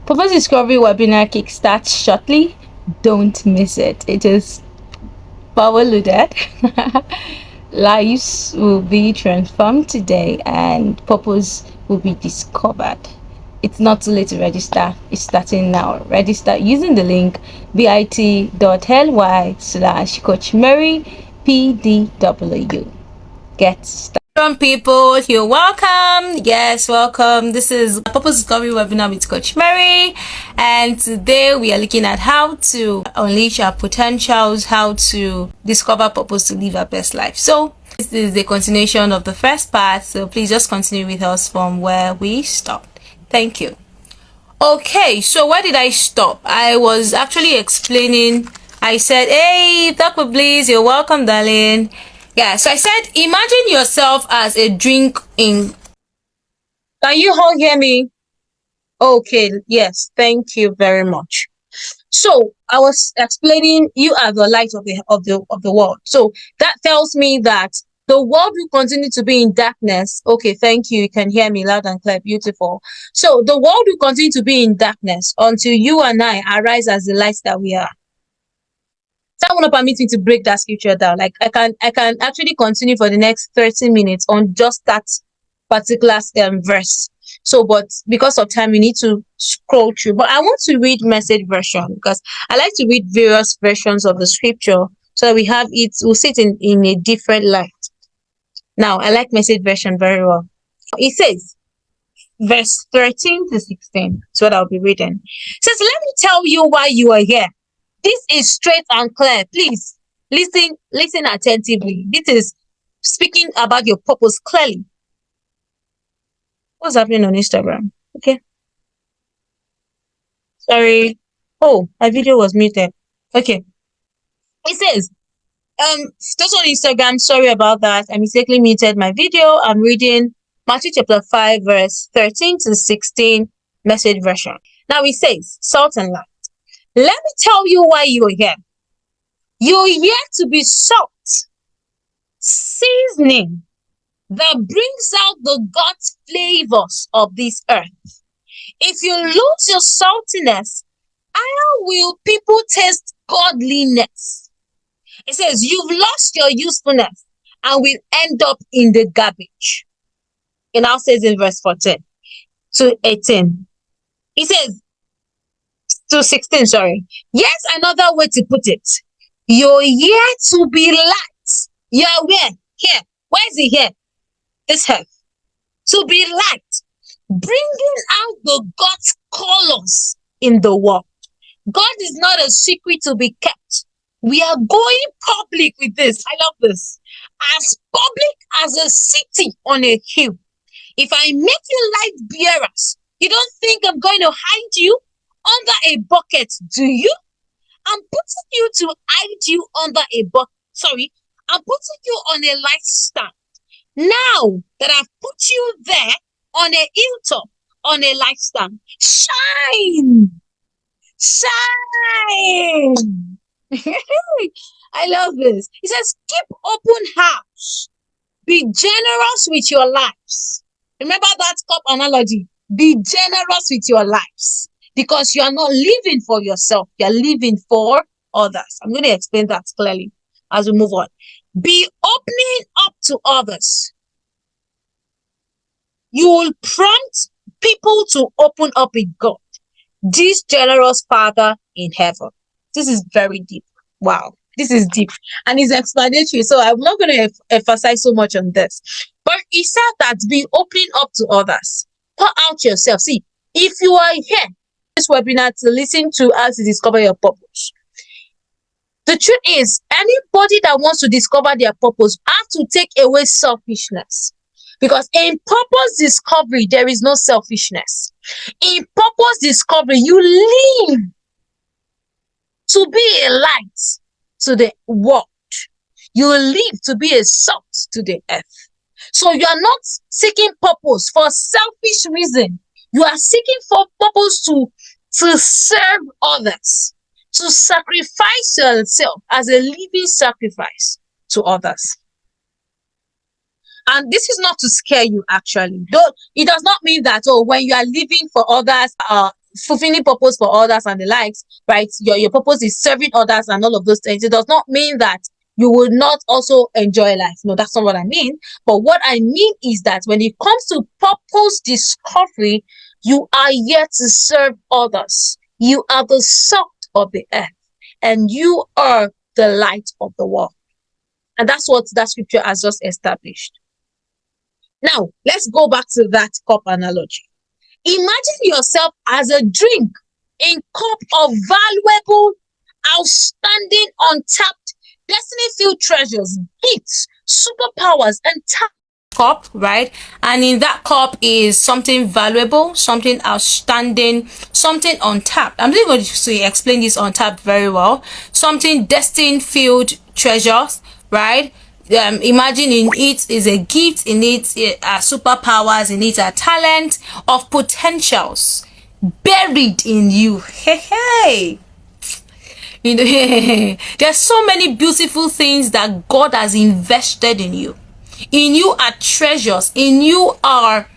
Purpose Discovery webinar kickstarts shortly. Don't miss it. It is power loaded. Lives will be transformed today and purpose will be discovered. It's not too late to register. It's starting now. Register using the link bit.ly/coachmarypdw. Get started. Welcome, people. You're welcome. Yes, welcome. This is Purpose Discovery webinar with Coach Mary, and today we are looking at how to unleash our potentials, how to discover purpose to live our best life. So this is the continuation of the first part, so please just continue with us from where we stopped. Thank you. Okay, so where did I stop? I was actually explaining. I said, hey, Dr. Bliss, you're welcome, darling. Yeah, so I said, imagine yourself as a drink in... Can you all hear me? Okay, yes, thank you very much. So I was explaining you are the light of the world. So that tells me that the world will continue to be in darkness. Okay, thank you. You can hear me loud and clear. Beautiful. So the world will continue to be in darkness until you and I arise as the lights that we are. That won't permit me to break that scripture down. Like I can actually continue for the next 30 minutes on just that particular verse. So, but because of time, we need to scroll through. But I want to read Message version because I like to read various versions of the scripture so that we'll see it in a different light. Now, I like Message version very well. It says, verse 13 to 16 is what I'll be reading. It says, let me tell you why you are here. This is straight and clear. Please listen attentively. This is speaking about your purpose clearly. What's happening on Instagram? Okay. Sorry. Oh, my video was muted. Okay. It says, just on Instagram, sorry about that. I mistakenly muted my video. I'm reading Matthew chapter 5, verse 13 to 16, Message version. Now it says, salt and light. Let me tell you why you're here. You're here to be salt, seasoning that brings out the God flavors of this earth. If you lose your saltiness, how will people taste godliness? It says you've lost your usefulness and will end up in the garbage. It now says in verse 14 to 18. It says, to 16, sorry. Yes, another way to put it. You're here to be light. You're where? Here. Where is it here? This earth. To be light. Bringing out the God's colors in the world. God is not a secret to be kept. We are going public with this. I love this. As public as a city on a hill. If I make you light bearers, you don't think I'm going to hide you under a bucket, do you? I'm putting you to hide you under a bucket. Sorry, I'm putting you on a light stand. Now that I've put you there on a hilltop, on a light stand, shine! Shine! I love this. It says, keep open house. Be generous with your lives. Remember that cup analogy? Be generous with your lives. Because you are not living for yourself, you are living for others. I'm going to explain that clearly as we move on. Be opening up to others. You will prompt people to open up with God, this generous Father in heaven. This is very deep. Wow, this is deep and it's explanatory. So I'm not going to emphasize so much on this. But he said that be opening up to others. Pour out yourself. See, if you are here, this webinar to listen to as to discover your purpose. The truth is, anybody that wants to discover their purpose have to take away selfishness. Because in purpose discovery, there is no selfishness. In purpose discovery, you live to be a light to the world. You live to be a salt to the earth. So you are not seeking purpose for selfish reason. You are seeking for purpose to serve others, to sacrifice yourself as a living sacrifice to others. And this is not to scare you, actually. Though it does not mean that, when you are living for others, fulfilling purpose for others and the likes, right? Your purpose is serving others and all of those things. It does not mean that you will not also enjoy life. No, that's not what I mean. But what I mean is that when it comes to purpose discovery, you are here to serve others. You are the salt of the earth, and you are the light of the world. And that's what that scripture has just established. Now, let's go back to that cup analogy. Imagine yourself as a drink in cup of valuable, outstanding, untapped, destiny-filled treasures, gifts, superpowers, and cup, right? And in that cup is something valuable, something outstanding, something untapped. I'm not going to explain this untapped very well. Something destined filled treasures, right? Imagine in it is a gift, in it are superpowers, in it are talent of potentials buried in you. Hey. You know, there's so many beautiful things that God has invested in you. In you are treasures. In you are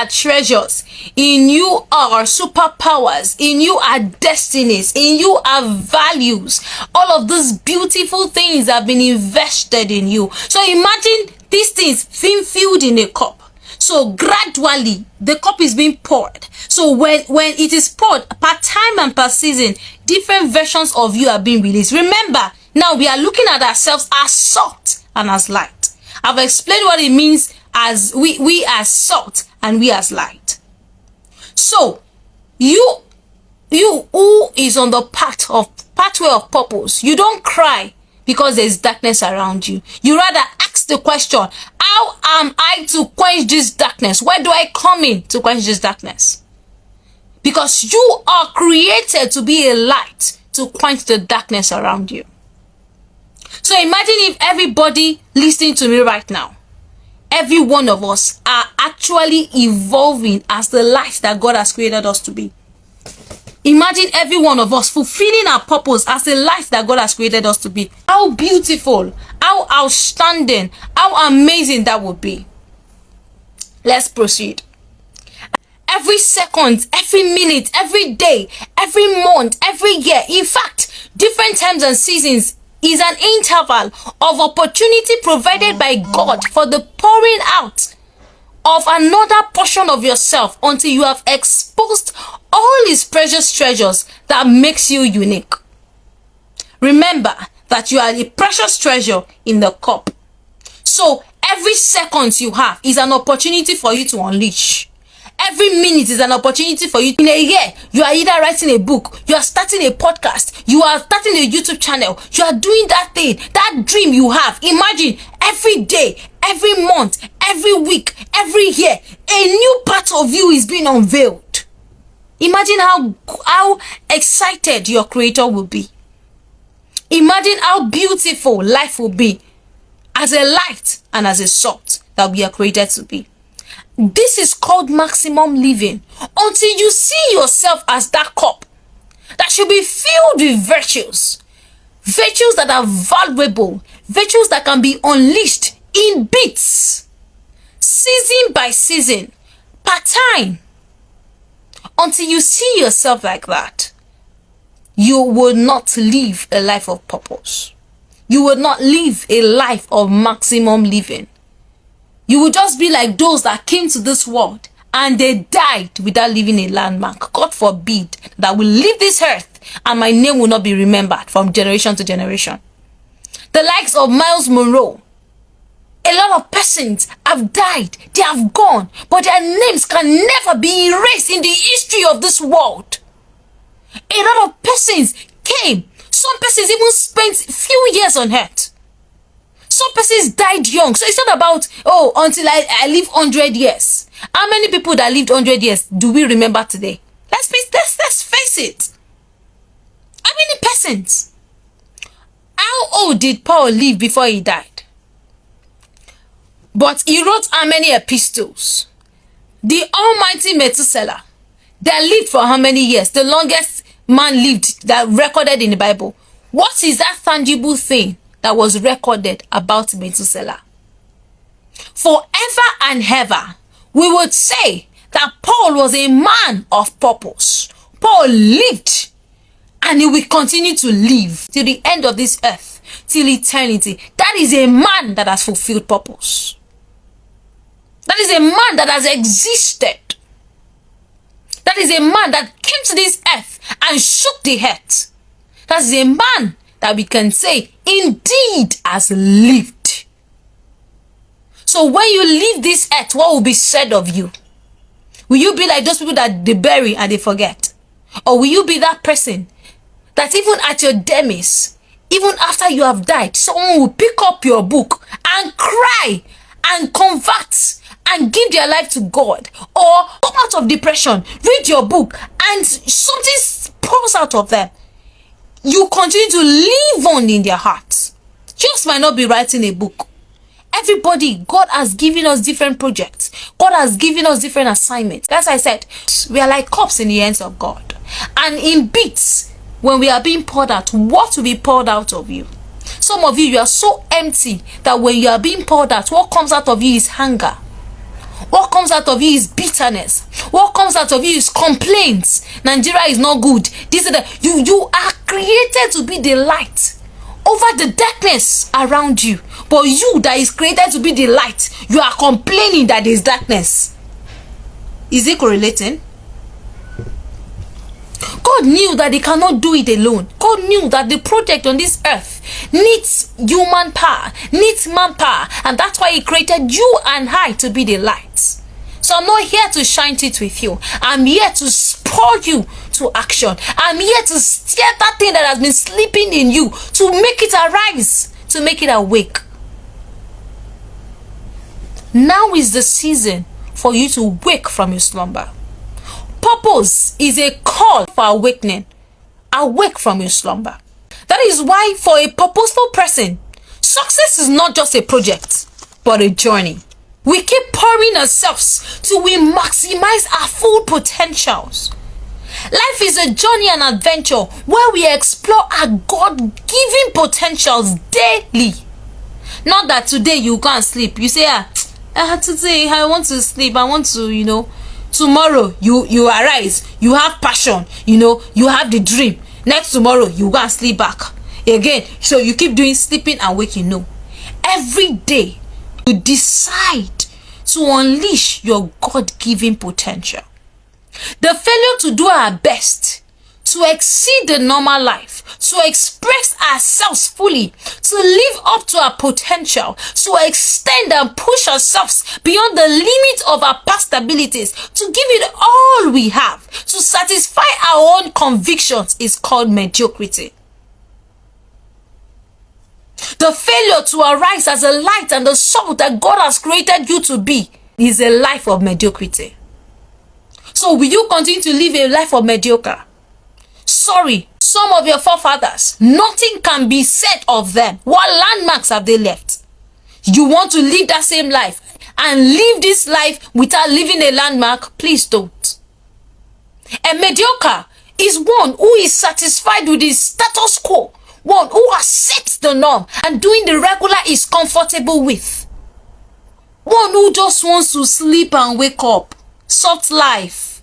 treasures. In you are superpowers. In you are destinies. In you are values. All of these beautiful things have been invested in you. So imagine these things being filled in a cup. So gradually the cup is being poured. So when it is poured, per time and per season, different versions of you are being released. Remember, now we are looking at ourselves as salt and as light. I've explained what it means as we as salt and we as light. So you who is on the pathway of purpose, you don't cry because there's darkness around you. You rather ask the question, how am I to quench this darkness? Where do I come in to quench this darkness? Because you are created to be a light to quench the darkness around you. So imagine if everybody listening to me right now, every one of us are actually evolving as the light that God has created us to be. Imagine every one of us fulfilling our purpose as the light that God has created us to be. How beautiful, how outstanding, how amazing that would be. Let's proceed. Every second, every minute, every day, every month, every year, in fact, different times and seasons is an interval of opportunity provided by God for the pouring out of another portion of yourself until you have exposed all his precious treasures that makes you unique. Remember that you are the precious treasure in the cup. So every second you have is an opportunity for you to unleash. Every minute is an opportunity for you. In a year, you are either writing a book, you are starting a podcast, you are starting a YouTube channel, you are doing that thing, that dream you have. Imagine every day, every month, every week, every year, a new part of you is being unveiled. Imagine how excited your creator will be. Imagine how beautiful life will be as a light and as a salt that we are created to be. This is called maximum living. Until you see yourself as that cup that should be filled with virtues. Virtues that are valuable. Virtues that can be unleashed in bits. Season by season. Per time. Until you see yourself like that, you will not live a life of purpose. You will not live a life of maximum living. You will just be like those that came to this world and they died without leaving a landmark. God forbid that will leave this earth and my name will not be remembered from generation to generation. The likes of Miles Monroe, a lot of persons have died, they have gone, but their names can never be erased in the history of this world. A lot of persons came, some persons even spent few years on earth. Some persons died young. So it's not about, until I live 100 years. How many people that lived 100 years do we remember today? Let's face it. How many persons? How old did Paul live before he died? But he wrote how many epistles? The almighty Methuselah that lived for how many years? The longest man lived that recorded in the Bible. What is that tangible thing that was recorded about Methuselah? Forever and ever, we would say that Paul was a man of purpose. Paul lived, and he will continue to live till the end of this earth, till eternity. That is a man that has fulfilled purpose. That is a man that has existed. That is a man that came to this earth and shook the earth. That is a man that we can say indeed has lived. So when you leave this earth, what will be said of you? Will you be like those people that they bury and they forget? Or will you be that person that even at your demise, even after you have died, someone will pick up your book and cry and convert and give their life to God? Or come out of depression, read your book, and something pours out of them. You continue to live on in their hearts. Just might not be writing a book. Everybody, God has given us different projects. God has given us different assignments. As I said, we are like cups in the hands of God. And in bits, when we are being poured out, what will be poured out of you? Some of you are so empty that when you are being poured out, what comes out of you is hunger. What comes out of you is bitterness. What comes out of you is complaints. Nigeria is not good. This is the you are created to be the light over the darkness around you. But you that is created to be the light, you are complaining that there is darkness. Is it correlating? God knew that he cannot do it alone. God knew that the project on this earth needs human power, needs manpower, and that's why he created you and I to be the lights. So I'm not here to shine it with you. I'm here to spur you to action. I'm here to steer that thing that has been sleeping in you, to make it arise, to make it awake. Now is the season for you to wake from your slumber. Purpose is a call for awakening. Awake from your slumber. That is why for a purposeful person, success is not just a project, but a journey. We keep pouring ourselves till we maximize our full potentials. Life is a journey and adventure where we explore our God-given potentials daily. Not that today you go and sleep. You say, today I want to sleep. I want to, tomorrow you arise. You have passion. You have the dream. Next tomorrow you go and sleep back again. So you keep doing sleeping and waking. No. Every day you decide to unleash your God-given potential. The failure to do our best, to exceed the normal life, to express ourselves fully, to live up to our potential, to extend and push ourselves beyond the limit of our past abilities, to give it all we have, to satisfy our own convictions is called mediocrity. The failure to arise as a light and the salt that God has created you to be is a life of mediocrity. So will you continue to live a life of mediocre? Sorry, some of your forefathers, nothing can be said of them. What landmarks have they left? You want to live that same life and live this life without leaving a landmark? Please don't. A mediocre is one who is satisfied with his status quo, one who has set the norm and doing the regular is comfortable with. One who just wants to sleep and wake up. Soft life.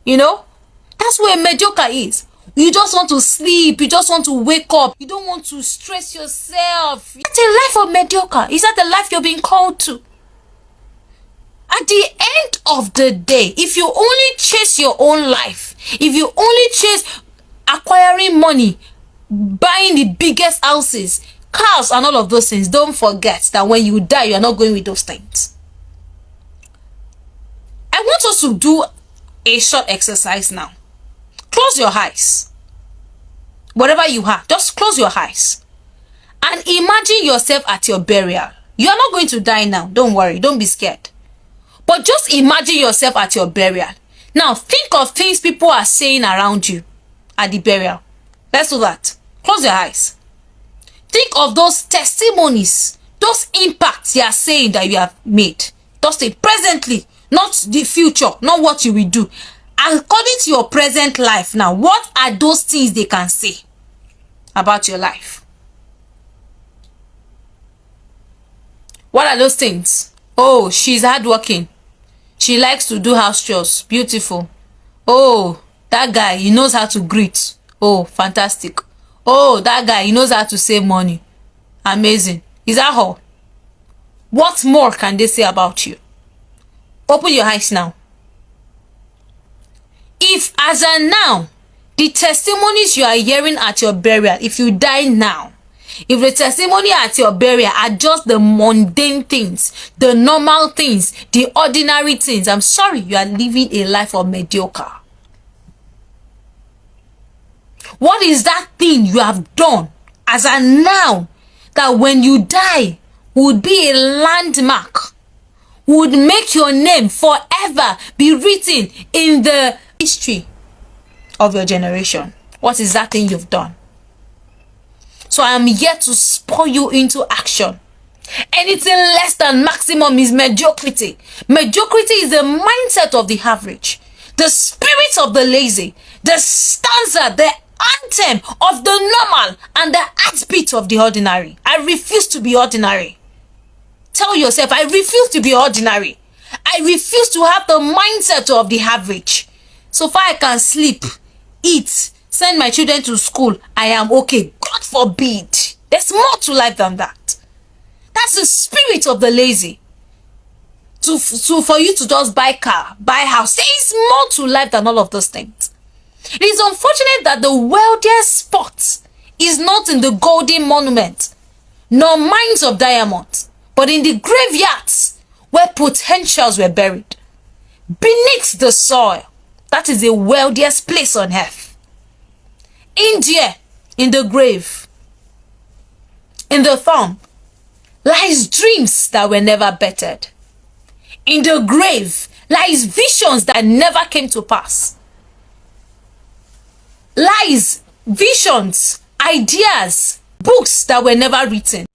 That's where mediocre is. You just want to sleep. You just want to wake up. You don't want to stress yourself. That's a life of mediocre. Is that the life you're being called to? At the end of the day, if you only chase your own life, if you only chase acquiring money, buying the biggest houses, cars and all of those things, don't forget that when you die, you're not going with those things. I want us to do a short exercise now. Close your eyes. Whatever you have, just close your eyes. And imagine yourself at your burial. You are not going to die now. Don't worry. Don't be scared. But just imagine yourself at your burial. Now, think of things people are saying around you at the burial. Let's do that. Close your eyes. Think of those testimonies, those impacts you are saying that you have made. Just say presently, not the future, not what you will do. According to your present life now, what are those things they can say about your life? What are those things? Oh, she's hardworking. She likes to do house chores. Beautiful. Oh, that guy, he knows how to greet. Oh, fantastic. Oh, that guy, he knows how to save money. Amazing. Is that all? What more can they say about you? Open your eyes now. If as a now, the testimonies you are hearing at your burial, if you die now, if the testimony at your burial are just the mundane things, the normal things, the ordinary things, I'm sorry, you are living a life of mediocre. What is that thing you have done as a now that when you die would be a landmark, would make your name forever be written in the history of your generation? What is that thing you've done? So I am here to spur you into action. Anything less than maximum is mediocrity. Mediocrity is the mindset of the average, the spirit of the lazy, the stanza, the anthem of the normal, and the heartbeat of the ordinary. I refuse to be ordinary. Tell yourself, I refuse to be ordinary. I refuse to have the mindset of the average. So far I can sleep, eat, send my children to school, I am okay. God forbid. There's more to life than that. That's the spirit of the lazy. For you to just buy car, buy house, there is more to life than all of those things. It is unfortunate that the wealthiest spot is not in the golden monument, nor mines of diamonds, but in the graveyards where potentials were buried. Beneath the soil, that is the wealthiest place on earth. India, in the grave, in the thumb, lies dreams that were never bettered. In the grave lies visions that never came to pass. Lies visions, ideas, books that were never written.